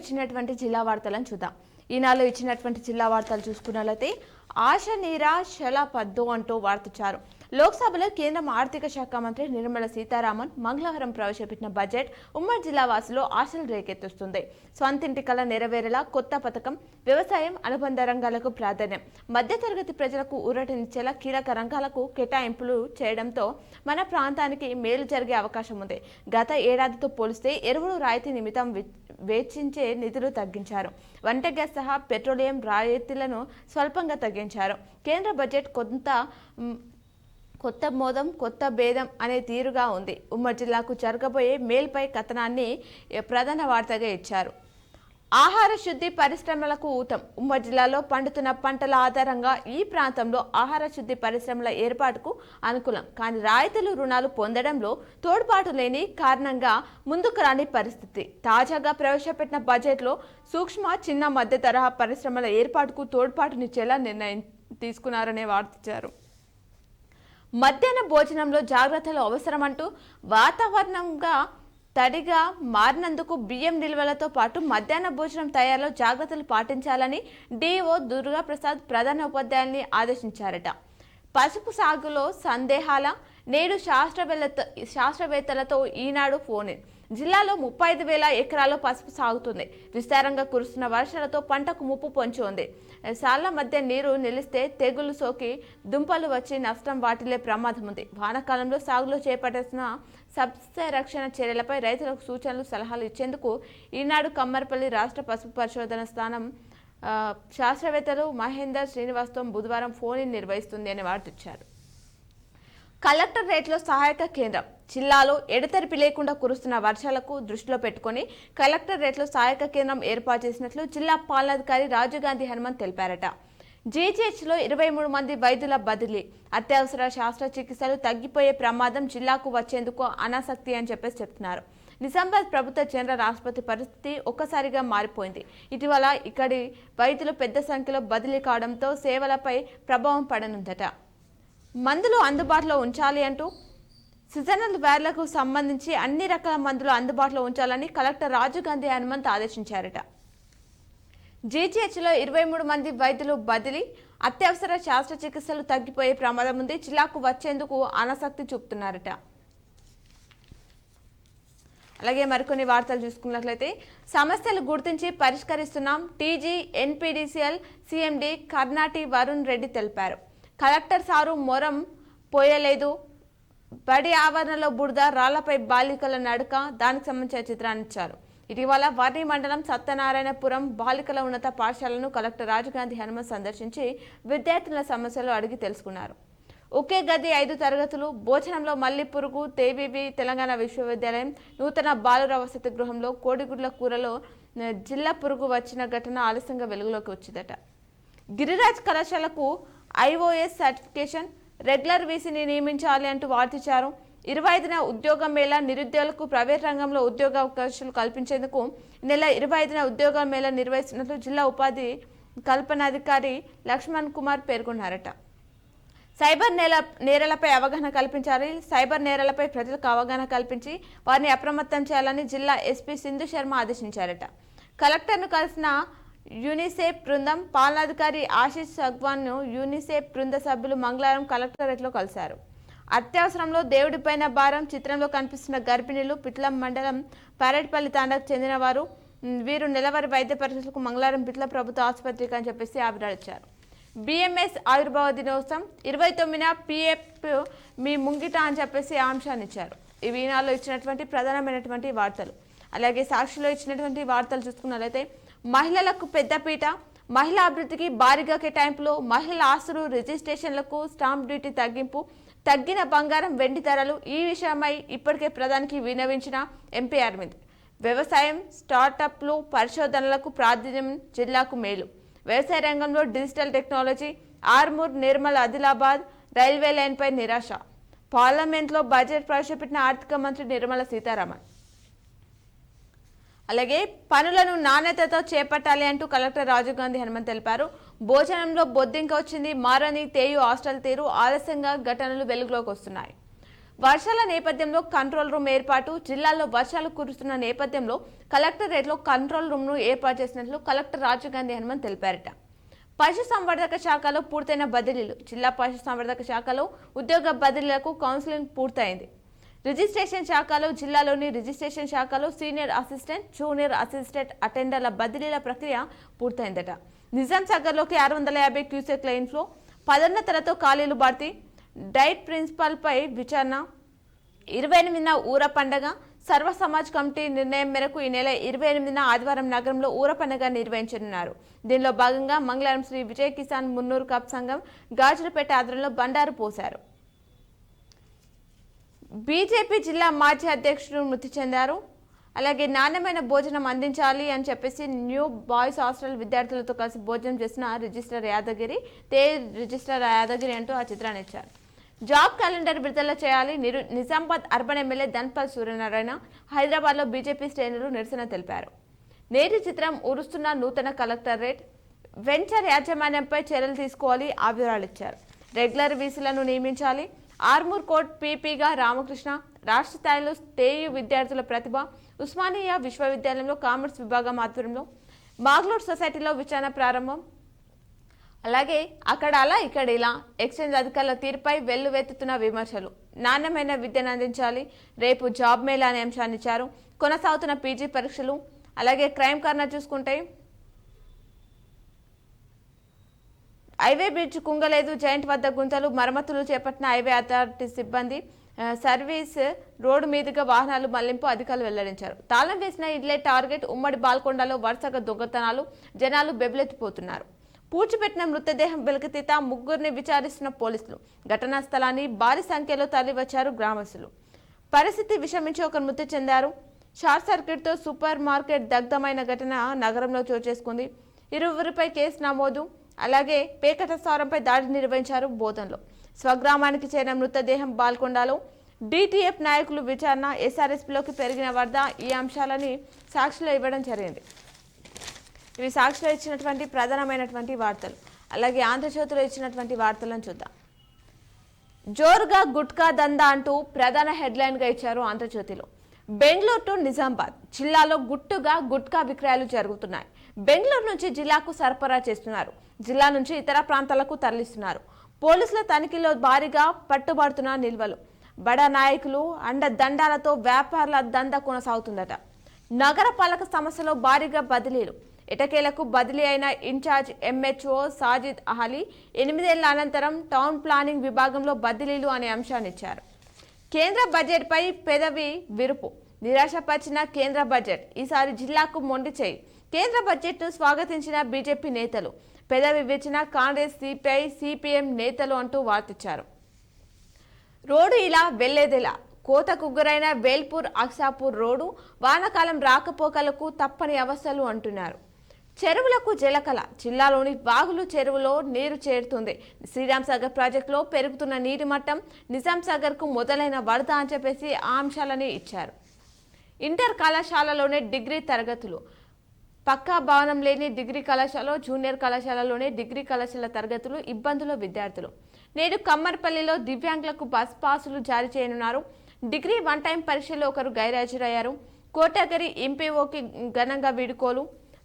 ఇచ్చినటువంటి జిల్లా వార్తలను చూద్దాం. ఈనాడులో ఇచ్చినటువంటి జిల్లా వార్తలు చూసుకున్నట్లయితే ఆశ నీరా శల పద్దు అంటూ వార్తించారు. లోక్సభలో కేంద్ర ఆర్థిక శాఖ మంత్రి నిర్మలా సీతారామన్ మంగళవారం ప్రవేశపెట్టిన బడ్జెట్ ఉమ్మడి జిల్లా వాసులు ఆశలు రేకెత్తిస్తుంది. స్వంతింటి కల నెరవేరేలా కొత్త పథకం, వ్యవసాయం, అనుబంధ రంగాలకు ప్రాధాన్యం, మధ్యతరగతి ప్రజలకు ఊరటనిచ్చేలా కీలక రంగాలకు కేటాయింపులు చేయడంతో మన ప్రాంతానికి మేలు జరిగే అవకాశం ఉంది. గత ఏడాదితో పోలిస్తే ఎరువులు రాయితీ నిమిత్తం వేచించే నిధులు తగ్గించారు. వంట గ్యాస్ సహా పెట్రోలియం రాయితీలను స్వల్పంగా తగ్గించారు. కేంద్ర బడ్జెట్ కొత్త మోదం కొత్త భేదం అనే తీరుగా ఉంది. ఉమ్మడి జిల్లాకు జరగబోయే మేల్పై కథనాన్ని ప్రధాన వార్తగా ఇచ్చారు. ఆహార శుద్ధి పరిశ్రమలకు ఊతం. ఉమ్మడి జిల్లాలో పండుతున్న పంటల ఆధారంగా ఈ ప్రాంతంలో ఆహార శుద్ధి పరిశ్రమల ఏర్పాటుకు అనుకూలం. కానీ రాయితీలు, రుణాలు పొందడంలో తోడ్పాటు లేని కారణంగా ముందుకు రాని పరిస్థితి. తాజాగా ప్రవేశపెట్టిన బడ్జెట్లో సూక్ష్మ, చిన్న, మధ్య తరహా పరిశ్రమల ఏర్పాటుకు తోడ్పాటునిచ్చేలా నిర్ణయం తీసుకున్నారనే వార్తించారు. మధ్యాహ్న భోజనంలో జాగ్రత్తలు అవసరమంటూ వాతావరణంగా తడిగా మారినందుకు బియ్యం నిల్వలతో పాటు మధ్యాహ్న భోజనం తయారీలో జాగ్రత్తలు పాటించాలని డిఓ దుర్గాప్రసాద్ ప్రధాన ఉపాధ్యాయుల్ని ఆదేశించారట. పసుపు సాగులో సందేహాల నేడు శాస్త్రవేత్తలతో ఈనాడు ఫోన్. జిల్లాలో 35,000 ఎకరాల్లో పసుపు సాగుతుంది. విస్తారంగా కురుస్తున్న వర్షాలతో పంటకు ముప్పు పొంచి ఉంది. సాళ్ల మధ్య నీరు నిలిస్తే తెగులు సోకి దుంపలు వచ్చి నష్టం వాటిల్లే ప్రమాదం ఉంది. వానాకాలంలో సాగులో చేపట్టాల్సిన సస్య రక్షణ చర్యలపై రైతులకు సూచనలు, సలహాలు ఇచ్చేందుకు ఈనాడు కమ్మర్పల్లి రాష్ట్ర పసుపు పరిశోధన స్థానం శాస్త్రవేత్తలు మహేందర్ శ్రీనివాస్తో బుధవారం ఫోన్ నిర్వహిస్తుంది అని వార్తించారు. కలెక్టర్ రేట్లో సహాయక కేంద్రం. జిల్లాలో ఎడతెరిపి లేకుండా కురుస్తున్న వర్షాలకు దృష్టిలో పెట్టుకుని కలెక్టర్ రేట్లో సహాయక కేంద్రం ఏర్పాటు చేసినట్లు జిల్లా పాలనాధికారి రాజీవ్గాంధీ హనుమంత్ తెలిపారట. జీజీహెచ్లో 23 మంది వైద్యుల బదిలీ. అత్యవసర శస్త్రచికిత్సలు తగ్గిపోయే ప్రమాదం జిల్లాకు వచ్చేందుకు అనాసక్తి అని చెప్తున్నారు. నిజామాబాద్ ప్రభుత్వ జనరల్ ఆసుపత్రి పరిస్థితి ఒక్కసారిగా మారిపోయింది. ఇటీవల ఇక్కడి వైద్యులు పెద్ద సంఖ్యలో బదిలీ కావడంతో సేవలపై ప్రభావం పడనుందట. మందులు అందుబాటులో ఉంచాలి అంటూ సీజనల్ వ్యాధులకు సంబంధించి అన్ని రకాల మందులు అందుబాటులో ఉంచాలని కలెక్టర్ రాజీవ్గాంధీ హనుమంత్ ఆదేశించారట. జీజీహెచ్లో 23 మంది వైద్యులు బదిలీ. అత్యవసర శస్త్రచికిత్సలు తగ్గిపోయే ప్రమాదం ఉంది. జిల్లాకు వచ్చేందుకు అనాసక్తి చూపుతున్నారట. అలాగే మరికొన్ని వార్తలు చూసుకున్నట్లయితే సమస్యలు గుర్తించి పరిష్కరిస్తున్నాం. TG NPDCL CMD Karnati Varun Reddy తెలిపారు. కలెక్టర్ సారు మొరం పోయలేదు. బడి ఆవరణలో బురద, రాళ్లపై బాలికల నడక, దానికి సంబంధించిన చిత్రాన్ని ఇచ్చారు. ఇటీవల వర్ణి మండలం సత్యనారాయణపురం బాలికల ఉన్నత పాఠశాలను కలెక్టర్ రాజీవ్గాంధీ హనుమంత్ సందర్శించి విద్యార్థుల సమస్యలు అడిగి తెలుసుకున్నారు. ఒకే గది 5 తరగతులు, భోజనంలో మల్లి పురుగు. తేబీబీ తెలంగాణ విశ్వవిద్యాలయం నూతన బాలుర వసతి గృహంలో కోడిగుడ్ల కూరలో జిల్లా పురుగు వచ్చిన ఘటన ఆలస్యంగా వెలుగులోకి వచ్చిందట. గిరిరాజ్ కళాశాలకు ఐఓఎస్ సర్టిఫికేషన్, రెగ్యులర్ వీసీని నియమించాలి అంటూ వార్తించారు. 25న ఉద్యోగ మేళా. నిరుద్యోగులకు ప్రైవేట్ రంగంలో ఉద్యోగ అవకాశాలు కల్పించేందుకు నెల 25న ఉద్యోగ మేళా నిర్వహిస్తున్నట్లు జిల్లా ఉపాధి కల్పనాధికారి లక్ష్మణ్ కుమార్ పేర్కొన్నారట. సైబర్ నేరాలపై అవగాహన కల్పించాలి. సైబర్ నేరాలపై ప్రజలకు అవగాహన కల్పించి వారిని అప్రమత్తం చేయాలని జిల్లా ఎస్పీ సింధు శర్మ ఆదేశించారట. కలెక్టర్ను కలిసిన యూనిసెఫ్ బృందం. పాలనాధికారి ఆశీష్ సగ్వాన్ను యూనిసెఫ్ బృంద సభ్యులు మంగళవారం కలెక్టరేట్లో కలిశారు. అత్యవసరంలో దేవుడిపైన భారం చిత్రంలో కనిపిస్తున్న గర్భిణీలు పిట్లం మండలం పారెడ్పల్లి తాండాకు చెందిన వారు. వీరు నెలవారీ వైద్య పరీక్షలకు మంగళవారం పిట్ల ప్రభుత్వ ఆసుపత్రికి అని చెప్పేసి అభిప్రాయించారు. బిఎంఎస్ ఆవిర్భావ దినోత్సవం 29న పిఎఫ్ మీ ముంగిట అని చెప్పేసి అంశాన్ని ఇచ్చారు. ఇవి ఈనాడులో ఇచ్చినటువంటి ప్రధానమైనటువంటి వార్తలు. అలాగే సాక్షిలో ఇచ్చినటువంటి వార్తలు చూసుకున్నట్లయితే మహిళలకు పెద్దపీట, మహిళా అభివృద్ధికి భారీగా కేటాయింపులు, మహిళల ఆస్తులు రిజిస్ట్రేషన్లకు స్టాంప్ డ్యూటీ తగ్గింపు, తగ్గిన బంగారం, వెండి ధరలు. ఈ విషయమై ఇప్పటికే ప్రధానికి విన్నవించిన ఎంపీ అరవింద్. వ్యవసాయం, స్టార్టప్లు, పరిశోధనలకు ప్రాధాన్యం, జిల్లాకు మేలు. వ్యవసాయ రంగంలో digital technology. Armoor, Nirmal, Adilabad railway లైన్పై నిరాశ. పార్లమెంట్లో బడ్జెట్ ప్రవేశపెట్టిన ఆర్థిక మంత్రి నిర్మలా సీతారామన్. అలాగే పనులను నాణ్యతతో చేపట్టాలి అంటూ కలెక్టర్ రాజీవ్గాంధీ హనుమంత్ తెలిపారు. భోజనంలో బొద్దింక వచ్చింది. మారని తేయు హాస్టల్ తీరు. ఆలస్యంగా ఘటనలు వెలుగులోకి వస్తున్నాయి. వర్షాల నేపథ్యంలో కంట్రోల్ రూమ్ ఏర్పాటు. జిల్లాలో వర్షాలు కురుస్తున్న నేపథ్యంలో కలెక్టరేట్లో కంట్రోల్ రూమ్ను ఏర్పాటు చేసినట్లు కలెక్టర్ రాజీవ్ గాంధీ హనుమంత్ తెలిపారట. పశుసంవర్ధక శాఖలో పూర్తయిన బదిలీలు. జిల్లా పశుసంవర్ధక శాఖలో ఉద్యోగ బదిలీలకు కౌన్సిలింగ్ పూర్తయింది. రిజిస్ట్రేషన్ శాఖలో జిల్లాలోని రిజిస్ట్రేషన్ శాఖలో సీనియర్ అసిస్టెంట్, జూనియర్ అసిస్టెంట్ అటెండర్ల బదిలీల ప్రక్రియ పూర్తయిందట. నిజాం సాగర్లోకి 650 క్యూసెక్ లైన్ ఫ్లో. పదోన్నతులతో ఖాళీలు భర్తీ. డైట్ ప్రిన్సిపల్పై విచారణ. 28న ఊర పండగ. సర్వ సమాజ్ కమిటీ నిర్ణయం మేరకు ఈ నెల 28న ఆదివారం నగరంలో ఊర పండుగ నిర్వహించనున్నారు. దీనిలో భాగంగా మంగళవారం శ్రీ విజయ్ కిసాన్ మున్నూరు కప్ సంఘం గాజులపేట ఆధ్వర్యంలో బండారు పోశారు. బీజేపీ జిల్లా మాజీ అధ్యక్షుడు మృతి చెందారు. అలాగే నాణ్యమైన భోజనం అందించాలి అని చెప్పేసి న్యూ బాయ్స్ హాస్టల్ విద్యార్థులతో కలిసి భోజనం చేసిన రిజిస్ట్రార్ యాదగిరి రిజిస్ట్రార్ యాదగిరి అంటూ ఆ చిత్రాన్ని ఇచ్చారు. జాబ్ క్యాలెండర్ విడుదల చేయాలి. నిజామాబాద్ అర్బన్ ఎమ్మెల్యే ధన్పాల్ సూర్యనారాయణ హైదరాబాద్లో బీజేపీ శ్రేణులు నిరసన తెలిపారు. నేటి చిత్రం ఉరుస్తున్న నూతన కలెక్టరేట్. వెంచర్ యాజమాన్యంపై చర్యలు తీసుకోవాలి వివరాలిచ్చారు. రెగ్యులర్ వీసీలను నియమించాలి. ఆర్మూర్ కోర్ట్ పీపీగా రామకృష్ణ. రాష్ట్ర స్థాయిలో తేయు విద్యార్థుల ప్రతిభ. ఉస్మానియా విశ్వవిద్యాలయంలో కామర్స్ విభాగం ఆధ్వర్యంలో మాగ్లోడ్ సొసైటీలో విచారణ ప్రారంభం. అలాగే అక్కడ అలా ఇక్కడ ఇలా ఎక్స్చేంజ్ అధికారుల తీరుపై వెల్లువెత్తుతున్న విమర్శలు. నాణ్యమైన విద్యను అందించాలి. రేపు జాబ్ మేళా అనే అంశాన్ని ఇచ్చారు. కొనసాగుతున్న పీజీ పరీక్షలు. అలాగే క్రైమ్ కార్నర్ చూసుకుంటే హైవే బ్రిడ్జ్ కుంగలేదు. జైంట్ వద్ద గుంతలు. మరమ్మతులు చేపట్టిన హైవే అథారిటీ సిబ్బంది. సర్వీస్ రోడ్డు మీదుగా వాహనాలు మళ్లింపు అధికారులు వెల్లడించారు. తాళం వేసిన ఇడ్లే టార్గెట్. ఉమ్మడి బాల్కొండలో వరుసగా దొంగతనాలు. జనాలు బెబ్బులెత్తిపోతున్నారు. పూడ్చిపెట్టిన మృతదేహం వెలికితీత. ముగ్గురిని విచారిస్తున్న పోలీసులు. ఘటనా స్థలాన్ని భారీ సంఖ్యలో తరలివచ్చారు గ్రామస్తులు. పరిస్థితి విషమించి ఒకరు మృతి చెందారు. షార్ట్ సర్క్యూట్తో సూపర్ మార్కెట్ దగ్ధమైన ఘటన నగరంలో చోటు చేసుకుంది. 20పై కేసు నమోదు. అలాగే పేకట స్థావరంపై దాడి నిర్వహించారు బోధన్లో. స్వగ్రామానికి చేరిన మృతదేహం బాల్కొండలో. డిటిఎఫ్ నాయకులు విచారణ. ఎస్ఆర్ఎస్పీలోకి పెరిగిన వరద. ఈ అంశాలని సాక్షిలో ఇవ్వడం జరిగింది. ఇవి సాక్షిలో ఇచ్చినటువంటి ప్రధానమైనటువంటి వార్తలు. అలాగే ఆంధ్రజ్యోతిలో ఇచ్చినటువంటి వార్తలను చూద్దాం. జోరుగా గుట్కా దందా అంటూ ప్రధాన హెడ్లైన్గా ఇచ్చారు ఆంధ్రజ్యోతిలో. బెంగళూరు టు నిజామాబాద్ జిల్లాలో గుట్కా విక్రయాలు జరుగుతున్నాయి. బెంగళూరు నుంచి జిల్లాకు సరఫరా చేస్తున్నారు. జిల్లా నుంచి ఇతర ప్రాంతాలకు తరలిస్తున్నారు. పోలీసుల తనిఖీలో భారీగా పట్టుబడుతున్న నిల్వలు. బడా నాయకులు అండదండాలతో వ్యాపారుల దందా కొనసాగుతుందట. నగర పాలక సంస్థలో భారీగా బదిలీలు. ఎటకేలకు బదిలీ అయిన ఇన్ఛార్జ్ ఎంహెచ్ఓ సాజిద్ అహలీ 8 ఏళ్ల అనంతరం టౌన్ ప్లానింగ్ విభాగంలో బదిలీలు అనే అంశాన్ని ఇచ్చారు. కేంద్ర బడ్జెట్పై పెదవి విరుపు. నిరాశపరిచిన కేంద్ర బడ్జెట్. ఈసారి జిల్లాకు మొండి చేయి. కేంద్ర బడ్జెట్ను స్వాగతించిన బీజేపీ నేతలు. పెదవి విరిచిన కాంగ్రెస్, సిపిఐ, సిపిఎం నేతలు అంటూ వార్తిచ్చారు. రోడ్డు ఇలా వెళ్లేదిలా. కోత కుగ్గురైన వేల్పూర్ అక్సాపూర్ రోడ్డు. వానాకాలం రాకపోకలకు తప్పని అవస్థలు అంటున్నారు. చెరువులకు జలకళ. జిల్లాలోని వాగులు చెరువులో నీరు చేరుతుంది. శ్రీరామ్ సాగర్ ప్రాజెక్టులో పెరుగుతున్న నీటి మట్టం. నిజాం సాగర్కు మొదలైన వరద అని చెప్పేసి ఆ అంశాలని ఇచ్చారు. ఇంటర్ కళాశాలలోనే డిగ్రీ తరగతులు. పక్కా భవనం లేని డిగ్రీ కళాశాల, జూనియర్ కళాశాలలోనే డిగ్రీ కళాశాల తరగతులు. ఇబ్బందులు విద్యార్థులు. నేడు కమ్మర్పల్లిలో దివ్యాంగులకు బస్ పాసులు జారీ చేయనున్నారు. డిగ్రీ 1 టైం పరీక్షలో ఒకరు గైర్హాజరయ్యారు. కోటగిరి ఎంపీఓకి ఘనంగా వీడుకోలు.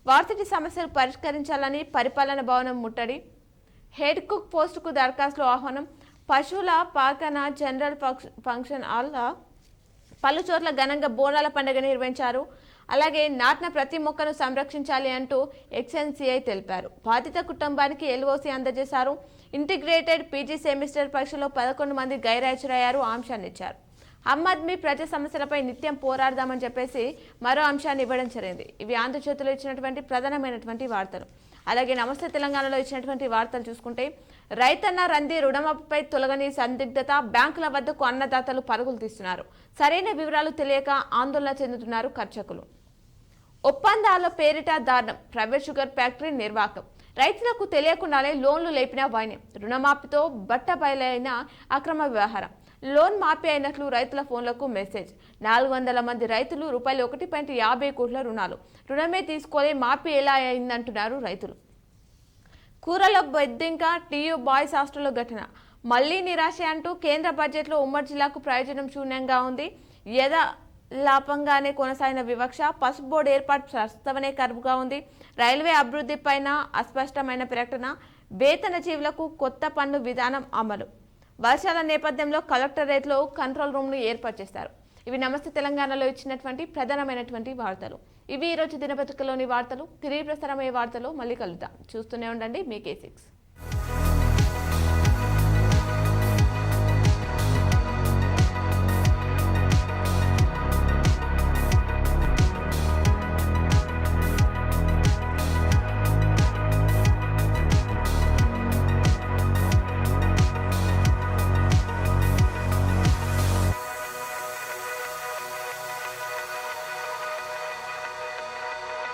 వార్సిటీ సమస్యలు పరిష్కరించాలని పరిపాలన భవనం ముట్టడి. హెడ్ కుక్ పోస్టుకు దరఖాస్తులు ఆహ్వానం. పశువుల పాకన జనరల్ ఫంక్షన్ హాల్ పలు చోట్ల ఘనంగా బోనాల పండుగ నిర్వహించారు. అలాగే నాటిన ప్రతి మొక్కను సంరక్షించాలి అంటూ ఎక్స్ఎన్సీఐ తెలిపారు. బాధిత కుటుంబానికి ఎల్ఓసి అందజేశారు. ఇంటిగ్రేటెడ్ పీజీ సెమిస్టర్ పరీక్షలో 11 మంది గైర్హాజరయ్యారు. అంశాన్ని ఇచ్చారు. ఆద్మీ ప్రజా సమస్యలపై నిత్యం పోరాడదామని చెప్పేసి మరో అంశాన్ని ఇవ్వడం జరిగింది. ఇవి ఆంధ్రజ్యోతిలో ఇచ్చినటువంటి ప్రధానమైనటువంటి వార్తలు. అలాగే నమస్తే తెలంగాణలో ఇచ్చినటువంటి వార్తలు చూసుకుంటే రైతన్న రంది రుణమాఫీపై తొలగని సందిగ్ధత. బ్యాంకుల వద్దకు అన్నదాతలు పరుగులు తీస్తున్నారు. సరైన వివరాలు తెలియక ఆందోళన చెందుతున్నారు కర్షకులు. ఒప్పందాల పేరిట దారుణం. ప్రైవేట్ షుగర్ ఫ్యాక్టరీ నిర్వాహకం. రైతులకు తెలియకుండానే లోన్లు లేపిన వైన్యం. రుణమాఫీతో బట్టబయలైన అక్రమ వ్యవహారం. లోన్ మాఫీ అయినట్లు రైతుల ఫోన్లకు మెసేజ్. 400 మంది రైతులు రూపాయలు 1.50 కోట్ల రుణాలు. రుణమే తీసుకోలే, మాఫీ ఎలా అయిందంటున్నారు రైతులు. కూరలో బెద్దింక. టీయూ బాయ్స్ హాస్టల్లో ఘటన. మళ్లీ నిరాశ అంటూ కేంద్ర బడ్జెట్లో ఉమ్మడి జిల్లాకు ప్రయోజనం శూన్యంగా ఉంది. లాపంగానే కొనసాగిన వివక్ష, పసుపు బోర్డు ఏర్పాటు ప్రస్తావనే కరువుగా ఉంది. రైల్వే అభివృద్ధిపైన అస్పష్టమైన ప్రకటన, వేతన జీవులకు కొత్త పన్ను విధానం అమలు. వర్షాల నేపథ్యంలో కలెక్టరేట్లో కంట్రోల్ రూమ్ను ఏర్పాటు చేశారు. ఇవి నమస్తే తెలంగాణలో ఇచ్చినటువంటి ప్రధానమైనటువంటి వార్తలు. ఇవి ఈరోజు దినపత్రికలోని వార్తలు. తిరిగి ప్రసారమయ్యే వార్తలు మళ్ళీ కలుద్దాం. చూస్తూనే ఉండండి మీ K6.